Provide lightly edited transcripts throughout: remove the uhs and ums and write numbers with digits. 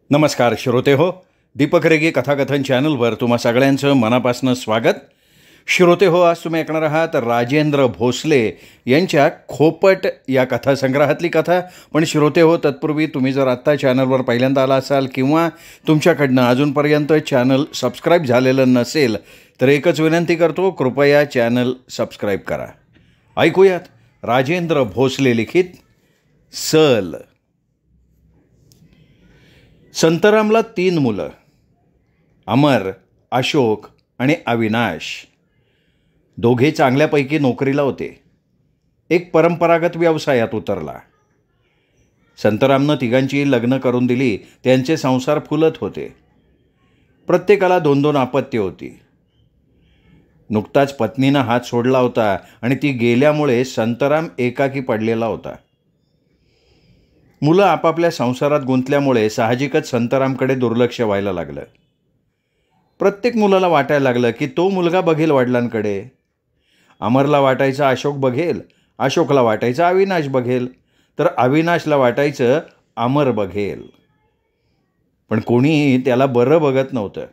नमस्कार श्रोते हो, दीपक रेगे कथाकथन चॅनलवर तुम्हा सगळ्यांचं मनापासून स्वागत. श्रोते हो, आज तुम्ही ऐकणार आहात राजेंद्र भोसले यांच्या खोपट या कथासंग्रहातली कथा. पण श्रोते हो, तत्पूर्वी तुम्ही जर आत्ता चॅनलवर पहिल्यांदा आला असाल किंवा तुमच्याकडनं अजूनपर्यंत चॅनल सबस्क्राईब झालेलं नसेल तर एकच विनंती करतो, कृपया चॅनल सबस्क्राईब करा. ऐकूयात राजेंद्र भोसले लिखित सल. संतरामला 3 मुलं, अमर, अशोक आणि अविनाश. दोघे चांगल्यापैकी नोकरीला होते. एक परंपरागत व्यवसायात उतरला. संतरामनं तिघांची लग्न करून दिली. त्यांचे संसार फुलत होते. प्रत्येकाला 2-2 अपत्ये होती. नुकताच पत्नीनं हात सोडला होता आणि ती गेल्यामुळे संतराम एकाकी पडलेला होता. मुलं आपापल्या संसारात गुंतल्यामुळे साहजिकच संतरामकडे दुर्लक्ष व्हायला लागलं. प्रत्येक मुलाला वाटायला लागलं की तो मुलगा बघेल वडिलांकडे. अमरला वाटायचं अशोक बघेल, अशोकला वाटायचं अविनाश बघेल, तर अविनाशला वाटायचं अमर बघेल. पण कोणीही त्याला बरं बघत नव्हतं.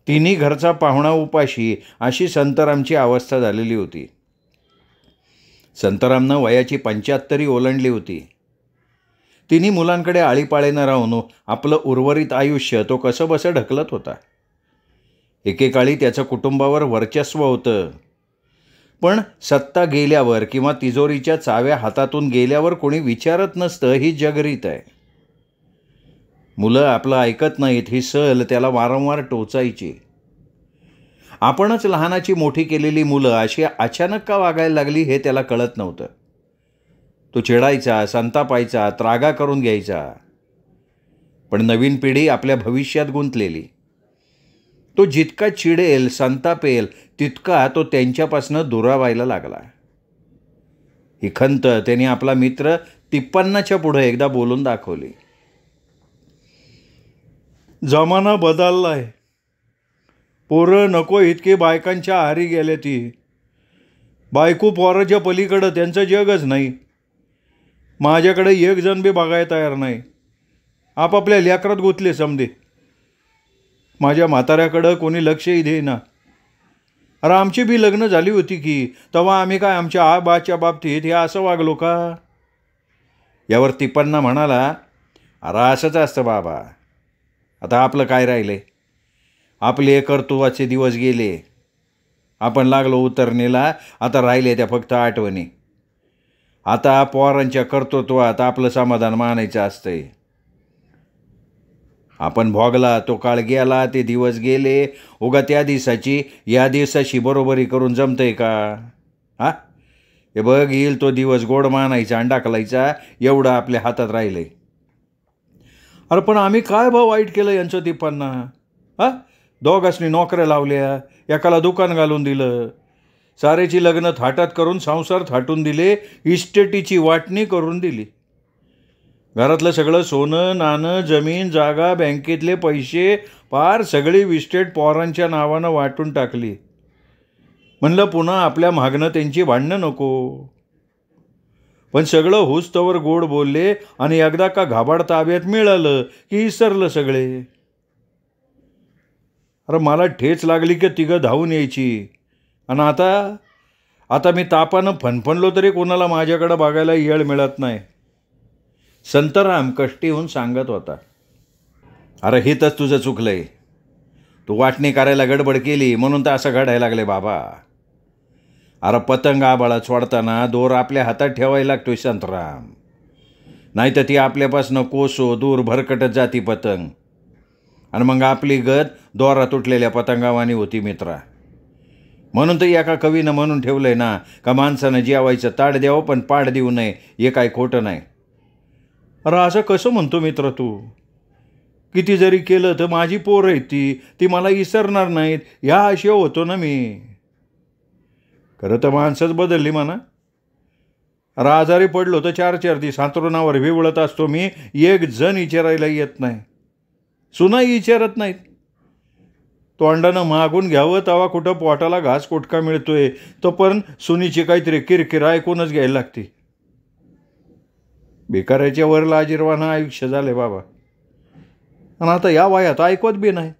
तिन्ही घरचा पाहुणा उपाशी अशी संतरामची अवस्था झालेली होती. संतरामनं वयाची 75 ओलांडली होती. तिन्ही मुलांकडे आळीपाळीनं राहून आपलं उर्वरित आयुष्य तो कसं बसं ढकलत होता. एकेकाळी त्याचं कुटुंबावर वर्चस्व होतं, पण सत्ता गेल्यावर किंवा तिजोरीच्या चाव्या हातातून गेल्यावर कोणी विचारत नसतं, ही जगरीत आहे. मुलं आपलं ऐकत नाहीत ही सल त्याला वारंवार टोचायची. आपणच लहानाची मोठी केलेली मुलं अशी अचानक का वागायला लागली हे त्याला कळत नव्हतं. तो चिडायचा, संतापायचा, त्रागा करून घ्यायचा. पण नवीन पिढी आपल्या भविष्यात गुंतलेली. तो जितका चिडेल, संतापेल तितका तो त्यांच्यापासून दुरावायला लागला. ही खंत त्याने आपला मित्र तिप्पन्नाच्या पुढे एकदा बोलून दाखवली. जमाना बदललाय. पोरं नको इतके बायकांच्या आहारी गेले. ती बायको पोराच्या पलीकडं त्यांचं जगच नाही. माझ्याकडे एक जण बी बघायला तयार नाही. आपापल्या लेकरात गुंतले समजे. माझ्या म्हाताऱ्याकडं कोणी लक्षही देईना. अरे आमची बी लग्न झाली होती की, तेव्हा आम्ही काय आमच्या आबाच्या बाबतीत हे असं वागलो का? यावर तिप्पन्ना म्हणाला, अरे असंच असतं बाबा. आता आपलं काय राहिले? आपले कर्तृत्वाचे दिवस गेले. आपण लागलो उतरणीला. आता राहिले त्या फक्त आठवणी. आता पोरांच्या कर्तृत्वात आपलं समाधान मानायचं असतंय. आपण भोगला तो काळ गेला, ते दिवस गेले. उगा त्या दिवसाची या दिवसाशी बरोबरी करून जमतंय का? हा, हे बघ, येईल तो दिवस गोड मानायचा आणि टाकलायचा, एवढं आपल्या हातात राहिलंय. अरे पण आम्ही काय भाऊ वाईट केलं यांचं तिप्पन्ना? हा, दोघांनी नोकऱ्या लावल्या, एकाला दुकान घालून दिलं, सारेची लग्न थाटात करून संसार थाटून दिले, इस्टेटीची वाटणी करून दिली. घरातलं सगळं सोनं नाणं, जमीन जागा, बँकेतले पैसे पार सगळी इस्टेट पोरांच्या नावानं वाटून टाकली. म्हणलं पुन्हा आपल्या मागणं त्यांची भांडणं नको. पण सगळं हुस्तवर गोड बोलले आणि एकदा का घाबाड ताब्यात मिळालं की विसरलं सगळे. अरे मला ठेच लागली की तिघं धावून यायची. आणि आता मी तापानं फणफणलो तरी कोणाला माझ्याकडं बघायला येळ मिळत नाही. संतराम कष्टी होऊन सांगत होता. अरे हितच तुझं चुकलंय. तू वाटणी करायला गडबड केली म्हणून तर असं घडायला लागले बाबा. अरे पतंग आबाळात सोडताना दोर आपल्या हातात ठेवायला लागतोय संतराम. नाही तर ती आपल्यापासनं कोसो दूर भरकटत जाती पतंग. आणि मग आपली गत दोरा तुटलेल्या पतंगावानी होती मित्रा. म्हणून तर एका कवीनं म्हणून ठेवलंय ना, का माणसानं जेवायचं ताट द्यावं पण पाड देऊ नये. हे काय खोटं नाही. अरे असं कसं म्हणतो मित्र तू? किती जरी केलं तर माझी पोरं आहेत, ती मला विसरणार नाहीत ह्या आशय होतो ना मी. खरं तर माणसंच बदलली म्हणा. अरे आजारी पडलो तर 4-4 दिवस अंथरुणावर विवळत असतो मी. एक जण विचारायला येत नाही. सुनाही विचारत नाहीत. तोंडानं मागून घ्यावं तेव्हा कुठं पोटाला घास कोटका मिळतोय, तोपर्यंत सुनीची काहीतरी किरकिर ऐकूनच घ्यायला लागते. बेकाराच्या वर लाजिरवानं आयुष्य झाले बाबा. आणि आता या वयात ऐकवत बी नाही.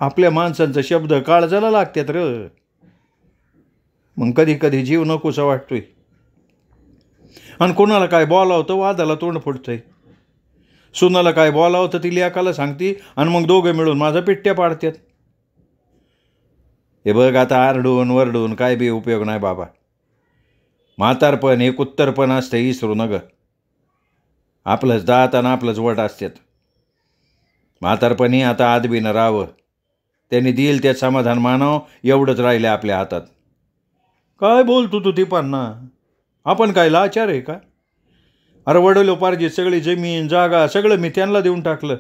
आपल्या माणसांचा शब्द काळजाला लागतात र. मग कधी कधी जीव नकोसा वाटतोय. आणि कोणाला काय बोलावं तर वादाला तोंड फुटतंय. सुनाला काय बोलावं तर ती लेकाला सांगती आणि मग दोघं मिळून माझा पिट्ट्या पाडतात. हे बघ, आता आरडून वरडून काय बी उपयोग नाही बाबा. म्हातारपण हे कुत्तरपण असतं, इसरू नग. आपलंच दात आणि आपलंच वट असतात. म्हातारपणी आता आदबीनं राहावं. त्यांनी देईल त्यात समाधान मानावं, एवढंच राहिले आपल्या हातात. काय बोलतो तू तिपांना? आपण काय लाचार आहे का? अरे वडलो पारजी सगळी जमीन जागा सगळं मी त्यांना देऊन टाकलं.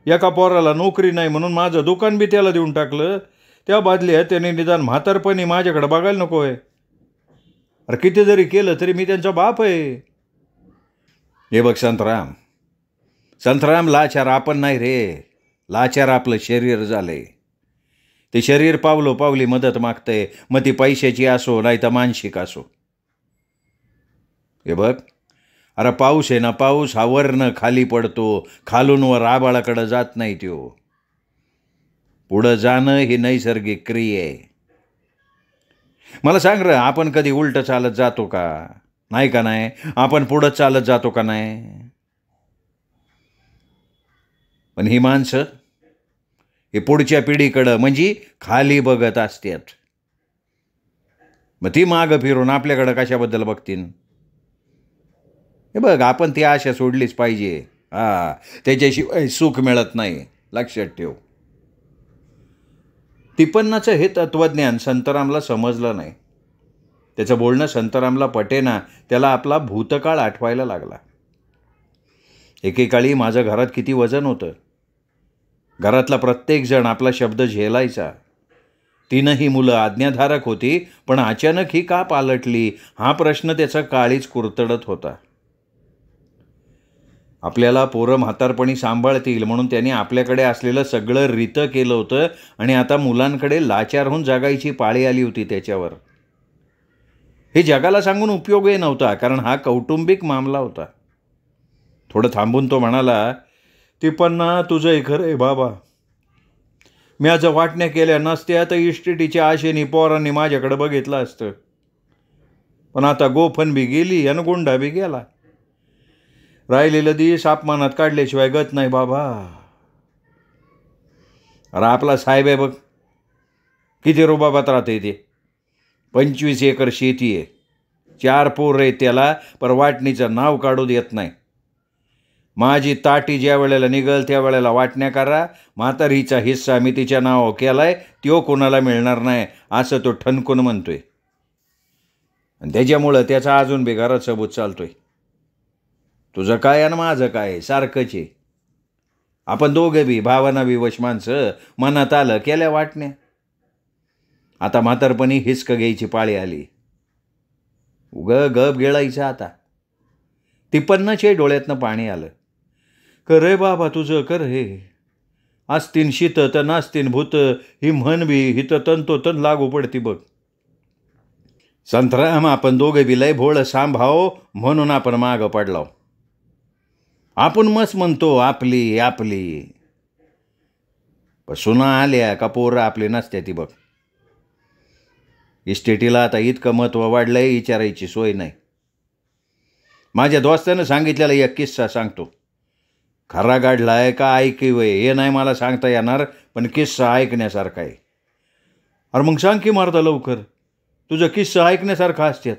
एका पोराला नोकरी नाही म्हणून माझं दुकान बी त्याला देऊन टाकलं. त्या बदल्यात त्याने निदान म्हातारपणी माझ्याकडे बघायला नको आहे? अरे किती जरी केलं तरी मी त्यांचा बाप आहे. हे बघ संतराम, लाचार आपण नाही रे. लाचार आपलं शरीर झालंय. ते शरीर पावली मदत मागतंय, मग ती पैशाची असो नाही तर मानसिक असो. हे बघ, अरे पाऊस आहे ना, पाऊस हा वरनं खाली पडतो, खालून वर आबाळाकडं जात नाही. त्यो पुढं जाणं ही नैसर्गिक क्रिया आहे. मला सांग र, आपण कधी उलट चालत जातो का? नाही का नाही? आपण पुढं चालत जातो का नाही? पण ही माणसं हे पुढच्या पिढीकडं म्हणजे खाली बघत असतात. मग ती मागं फिरून आपल्याकडं कशाबद्दल बघतीन? हे बघ, आपण ती आशा सोडलीच पाहिजे. त्याच्याशिवाय सुख मिळत नाही, लक्षात ठेव. तिपन्नाचं हे तत्त्वज्ञान संतरामला समजलं नाही. त्याचं बोलणं संतरामला पटेना. त्याला आपला भूतकाळ आठवायला लागला. एकेकाळी माझं घरात किती वजन होतं. घरातला प्रत्येक जण आपला शब्द झेलायचा. 3ही मुलं आज्ञाधारक होती, पण अचानक ही का पालटली हा प्रश्न त्याचा काळीच कुरतडत होता. आपल्याला पोरं म्हातारपणी सांभाळतील म्हणून त्यांनी आपल्याकडे असलेलं सगळं रितं केलं होतं आणि आता मुलांकडे लाचार होऊन जगायची पाळी आली होती त्याच्यावर. हे जगाला सांगून उपयोगही नव्हता, कारण हा कौटुंबिक मामला होता. थोडं थांबून तो म्हणाला, तिपन्ना तुझंही खरं आहे बाबा. मी आज वाटण्या केल्या नसत्या तर इस्टेटीच्या आशेने पोरांनी माझ्याकडे बघितलं असतं. पण आता गोफन बी गेली आणि गुंडा बी गेला. राहिलेलं दिवस अपमानात काढल्याशिवाय गत नाही बाबा. अरे आपला साहेब आहे बघ, किती रुबाबात राहते ते. 25 एकर शेती आहे, 4 पोरं आहेत त्याला, पर वाटणीचं नाव काढू देत नाही. माझी ताटी ज्या वेळेला निघल त्या वेळेला वाटण्या करा. म्हातारीचा हिस्सा मी तिच्या नावावर केलाय, तो कोणाला मिळणार नाही असं तो ठणकून म्हणतोय. आणि त्याच्यामुळं त्याचा अजून बी घरात सबूत चालतोय. तुझं काय आणि माझं काय सारखंच आहे. आपण दोघं बी भावना विवश माणसं, मनात आलं केल्या वाटण्या. आता म्हातारपणी हिसक घ्यायची पाळी आली. गप गिळायचं आता. तिपन्नाच्या डोळ्यातनं पाणी आलं. कर रे बाबा तुझं कर हे. आस्तीन शीत तर नास्तीन भूत ही म्हण बी हित तंतोतन लागू पडती बघ. संतराम, आपण दोघे बी लय भोळ सांभाव म्हणून आपण मागं पडलाव. आपण मस्त म्हणतो आपली आपली, पण सुना आल्या का पोरं आपली नसत्या ती बघ. इस्टेटीला आता इतकं महत्त्व वाढलंय, विचारायची सोय नाही. माझ्या दोस्तानं सांगितलेला एक किस्सा सांगतो. खरा गाडलाय का ऐकवय हे नाही मला सांगता येणार, पण किस्सा ऐकण्यासारखा आहे. अरे मग सांग की मारता लवकर, तुझं किस्सा ऐकण्यासारखा असतात.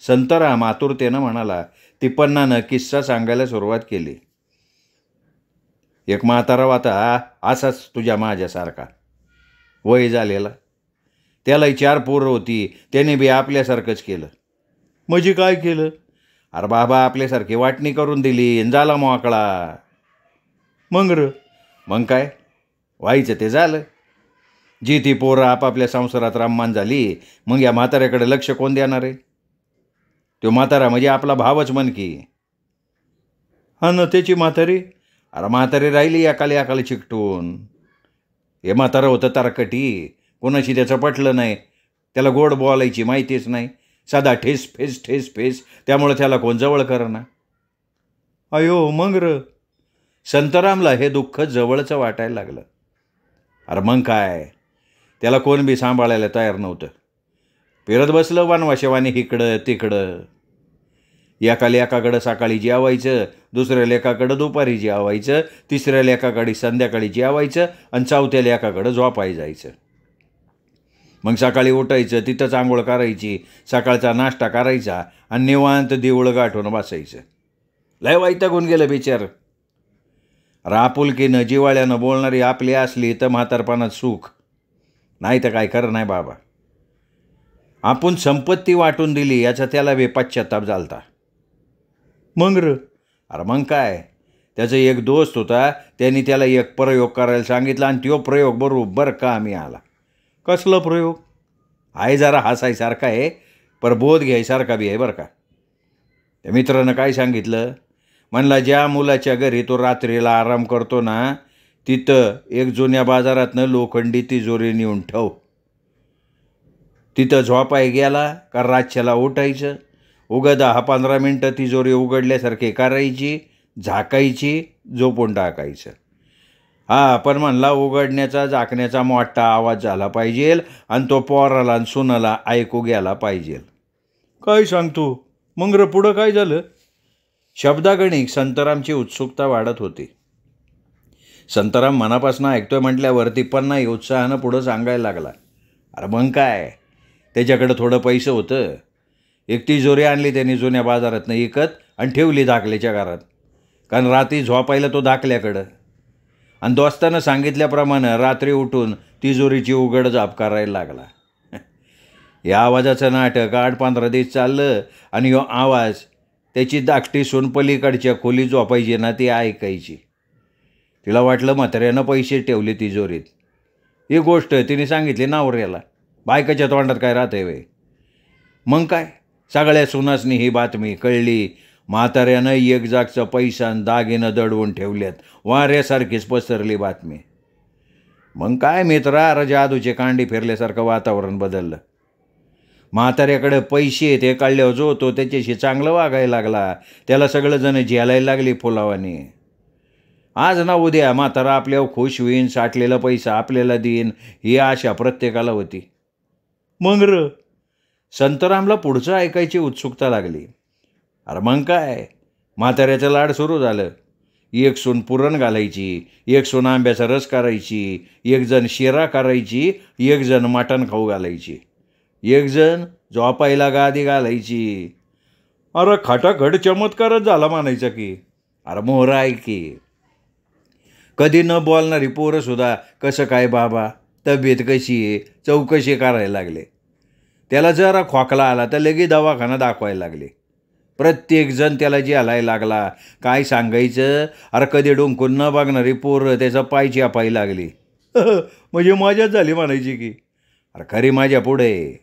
संतराम आतुरतेनं म्हणाला. तिपन्नानं किस्सा सांगायला सुरुवात केली. एक म्हातारा होता असाच तुझ्या माझ्यासारखा, वय झालेला. त्यालाही 4 पोरं होती. त्याने बी आपल्यासारखंच केलं. म्हणजे काय केलं? अरे बाबा आपल्यासारखी वाटणी करून दिली, झाला मोकळा. मग काय व्हायचं ते झालं. जी ती पोरं आपापल्या संसारात रम्मान झाली, मग या म्हाताऱ्याकडे लक्ष कोण देणार आहे? तो म्हातारा म्हणजे आपला भावच म्हण की. हा ना, त्याची म्हातारी. अरे म्हातारी राहिली एकाला चिकटून. हे म्हातारं होतं तारकटी, कोणाशी त्याचं पटलं नाही. त्याला गोड बोलायची माहितीच नाही, साधा ठेस फेस. त्यामुळे त्याला कोण जवळ करना. अयो मग र, संतरामला हे दुःख जवळचं वाटायला लागलं. अरे मग काय, त्याला कोण बी सांभाळायला तयार नव्हतं. फिरत बसलं वनवाशेवानी इकडं तिकडं. एका लेकाकडं सकाळी जेवायचं, दुसऱ्या लेकाकडं दुपारी जेवायचं, तिसऱ्या लेकाकडे संध्याकाळी जेवायचं आणि चौथ्या लेकाकडं झोपाय जायचं. मग सकाळी उठायचं, तिथंच आंघोळ करायची, सकाळचा नाश्ता करायचा आणि निवांत देऊळ गाठून बसायचं. लय वैतागून गेलं बिचार. आपुलकीनं जिवाळ्यानं बोलणारी आपली असली तर म्हातारपणात सुख, नाही तर काय खरं नाही बाबा. आपण संपत्ती वाटून दिली याचा त्याला बे पश्चाताप झालता. अरे मग काय, त्याचा एक दोस्त होता, त्यांनी त्याला एक प्रयोग करायला सांगितला आणि तो प्रयोग बरोबर कामी आला. कसला प्रयोग आहे? जरा हसायसारखा आहे, पर बोध घ्यायसारखा बी आहे बरं का. त्या मित्रानं काय सांगितलं, म्हणला ज्या मुलाच्या घरी तो रात्रीला आराम करतो ना, तिथं एक जुन्या बाजारातनं लोखंडी तिजोरी नेऊन ठेव. तिथं झोपाय गेला का रातच्याला उठायचं, उगा 10-15 मिनटं तिजोरी उघडल्यासारखी करायची, झाकायची, झोपून टाकायचं. पण म्हणला उघडण्याचा झाकण्याचा मोठा आवाज झाला पाहिजे आणि तो पोराला आणि सुनाला ऐकू गेला पाहिजे. काय सांगतो? मग पुढं काय झालं? शब्दागणिक संतरामची उत्सुकता वाढत होती. संतराम मनापासून ऐकतोय म्हटल्यावरती पण नाही उत्साहानं पुढं सांगायला लागला. अरे मग काय, त्याच्याकडं थोडं पैसे होतं. एक तिजोरी आणली त्यांनी जुन्या बाजारातनं विकत आणि ठेवली धाकल्याच्या घरात, कारण रात्री झोपायला तो धाकल्याकडं. आणि दोस्तानं सांगितल्याप्रमाणे रात्री उठून तिजोरीची उघडझाप करायला लागला. या आवाजाचं नाटक 8-15 दिवस चाललं आणि ह्यो आवाज त्याची धाकटी सून पलीकडच्या खोली झोपायची ना, ती ऐकायची. तिला वाटलं म्हाताऱ्यानं पैसे ठेवले तिजोरीत. ही गोष्ट तिने सांगितली नवऱ्याला. बायकाच्या तोंडात काय राहते वे. मग काय, सगळ्या सुनासनी ही बातमी कळली. म्हाताऱ्यानं एक जागचा पैसा आणि दागिनं दडवून ठेवल्यात, वाऱ्यासारखीच पसरली बातमी. मग काय मित्रा, जादूचे कांडी फिरल्यासारखं वातावरण बदललं. म्हाताऱ्याकडे पैसे ते कळल्यावर जो तो त्याच्याशी चांगलं वागायला लागला. त्याला सगळं जण झेलायला लागली फुलावानी. आज ना उद्या म्हातारा आपल्यावर खुश होईन, साठलेला पैसा आपल्याला देईन, ही आशा प्रत्येकाला होती. मग संतरामला पुढचं ऐकायची उत्सुकता लागली. अरे मग काय, म्हाताऱ्याचं लाड सुरू झालं. एक सून पुरण घालायची, एक सून आंब्याचा रस करायची, एक जण शिरा करायची, एक जण मटण खाऊ घालायची, एक जण झोपायला गादी घालायची. अरे खटाखट चमत्कारच झाला म्हणायचा की. अरे मोहरा आहे की. कधी न बोलणारी पोरंसुद्धा कसं काय बाबा, तब्येत कशी आहे, चौकशी करायला लागले. त्याला जरा खोकला आला तर लगेच दवाखाना दाखवायला लागले. प्रत्येकजण त्याला जेलायला लागला. काय सांगायचं, अरे कधी डोंकून न बघणारी पोरं त्याचा पाय चिपायला लागली. म्हणजे मजाच झाली म्हणायची की. अरे खरी माझ्या पुढे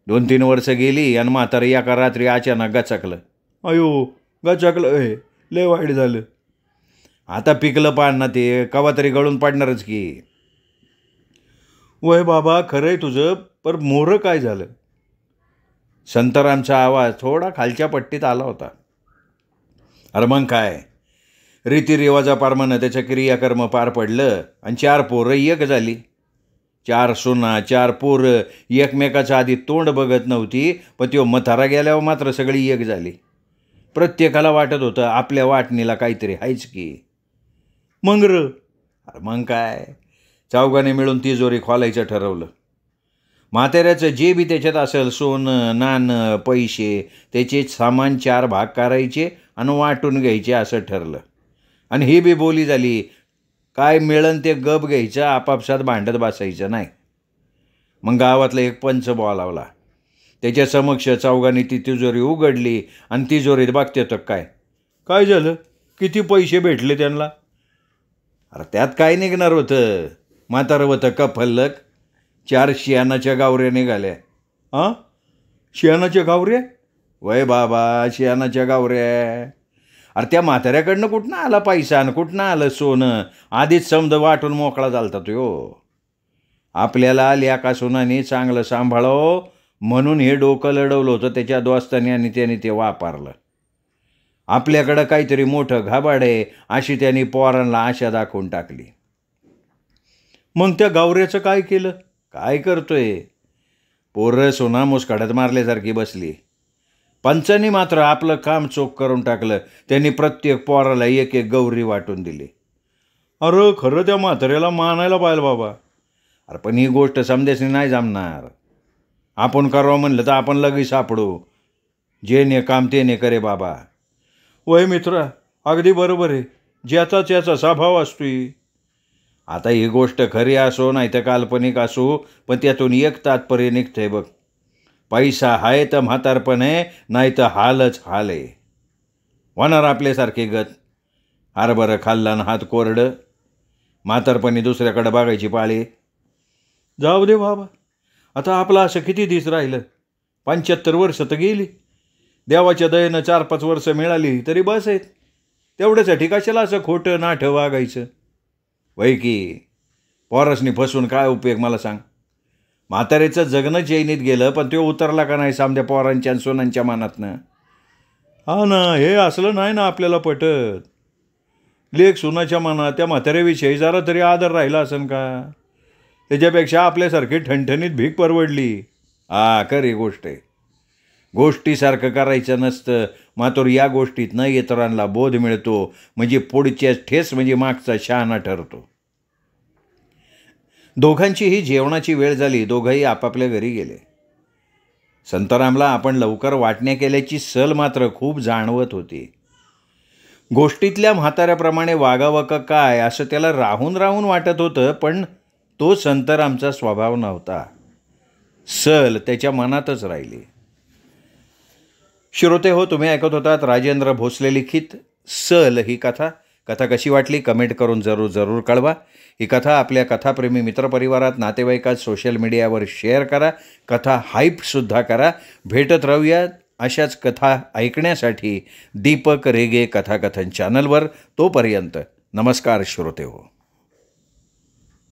2-3 वर्ष गेली आणि म्हातारी एका रात्री अचानक गचकलं. अयो गचकलं, लय वाईट झालं. आता पिकलं पान ना ते, कवा तरी गळून पडणारच की. वय बाबा खरं आहे तुझं, पर मोरं काय झालं? संतरामचा आवाज थोडा खालच्या पट्टीत आला होता. अरे मग काय, रीतिरिवाजाप्रमाणे त्याचं क्रियाकर्म पार पडलं आणि 4 पोरं एक झाली. 4 सुना, 4 पोरं एकमेकाच्या आधी तोंड बघत नव्हती, पण तो म्हातारा गेल्यावर मात्र सगळी एक झाली. प्रत्येकाला वाटत होतं आपल्या वाटणीला काहीतरी आहेच की. मग काय, चौघाने मिळून तिजोरी खोलायचं ठरवलं. म्हाताऱ्याचं जे बी त्याच्यात असेल, सोनं नाणं पैसे, त्याचे सामान 4 भाग करायचे आणि वाटून घ्यायचे असं ठरलं. आणि ही बी बोली झाली, काय मिळन ते गप घ्यायचं, आपापसात भांडत बसायचं नाही. मग गावातला एक पंच बोलावला. त्याच्या समक्ष चौघांनी ती तिजोरी उघडली आणि तिजोरीत बघते तर काय झालं, किती पैसे भेटले त्यांना? अरे त्यात काय निघणार होतं, म्हातारं होतं कफल्लक. 4 शियानाच्या गावऱ्या निघाल्या. शियानाच्या गावऱ्या? वय बाबा, शियानाच्या गावऱ्या. अरे त्या म्हाताऱ्याकडनं कुठनं आला पैसा आणि कुठनं आलं सोनं? आधीच समज वाटून मोकळा झालता तो. आपल्याला लेका सोनाने चांगलं सांभाळो म्हणून हे डोकं लढवलं होतं त्याच्या दोस्ताने आणि त्याने ते वापरलं. आपल्याकडं काहीतरी मोठं घाबाड आहे अशी त्यांनी पोरांना आशा दाखवून टाकली. मग त्या गावऱ्याचं काय केलं? काय करतोय? पोरं सोना मुसकाड्यात मारल्यासारखी बसली. पंचांनी मात्र आपलं काम चोख करून टाकलं. त्यांनी प्रत्येक पोराला एक एक गौरी वाटून दिली. अरे खरं त्या म्हाताऱ्याला मानायला पाहिलं बाबा. अरे पण ही गोष्ट समजायची नाही जमणार. आपण करावं म्हणलं तर आपण लगेच सापडू. जे ने काम ते ने करे बाबा. वय मित्रा, अगदी बरोबर आहे. ज्याचा त्याचा स्वभाव असतोय. आता ही गोष्ट खरी असो नाही तर काल्पनिक असो, पण त्यातून एक तात्पर्य निघतंय बघ. पैसा आहे तर म्हातारपण आहे, नाही तर हालच हाल आहे. होणार आपल्यासारखे गत. हरभरं खाल्ला न हात कोरडं. म्हातारपणी दुसऱ्याकडे बघायची पाळी. जाऊ दे बाबा, आता आपलं असं किती दिवस राहिलं? 75 वर्ष तर गेली. देवाच्या दयेनं 4-5 वर्ष मिळाली तरी बस आहेत. तेवढ्यासाठी कशाला असं खोटं नाठं वागायचं? वय की पोरसनी फसून काय उपयोग मला सांग. म्हातारेचं जगणं चैनीत गेलं, पण तो उतरला का नाही सामद्या पोरांच्या आणि सोनांच्या मनातनं? हा ना, हे असलं नाही ना आपल्याला पटत. लेख सोनाच्या मनात त्या म्हाताऱ्याविषयी जरा तरी आदर राहिला असेल का? त्याच्यापेक्षा आपल्यासारखी ठणठणीत भीक परवडली. खरी गोष्ट आहे. गोष्टीसारखं करायचं नसतं, मात्र या गोष्टीतनं इतरांना बोध मिळतो. म्हणजे पुढच्या ठेस म्हणजे मागचा शहाणा ठरतो. दोघांचीही जेवणाची वेळ झाली. दोघंही आपापल्या घरी गेले. संतरामला आपण लवकर वाटण्या केल्याची सल मात्र खूप जाणवत होती. गोष्टीतल्या म्हाताऱ्याप्रमाणे वागावं का काय असं त्याला राहून राहून वाटत होतं, पण तो संतरामचा स्वभाव नव्हता. सल त्याच्या मनातच राहिली. श्रोते हो, तुम्ही ऐकत होतात राजेंद्र भोसले लिखित सल ही कथा. कथा कशी वाटली कमेंट करून जरूर कळवा. ही कथा आपल्या कथाप्रेमी मित्रपरिवारात, नातेवाईकात, सोशल मीडियावर शेअर करा. कथा हाईपसुद्धा करा. भेटत राहूया अशाच कथा ऐकण्यासाठी दीपक रेगे कथाकथन चॅनलवर. तोपर्यंत नमस्कार श्रोते हो.